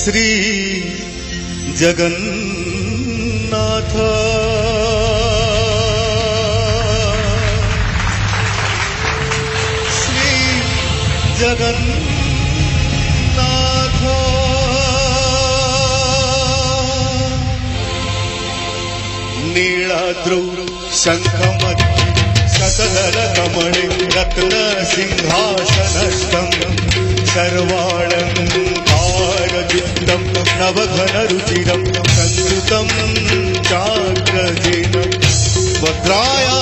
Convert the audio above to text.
श्री जगन्नाथ श्री जगन्नाथ नीलाद्रौ शंखमध्ये शतदल कमले रत्न सिंहासनस्थं सर्वालंकारयुक्तं नवघन रुचिरं संस्कृतं चाग्रजेन वज्राय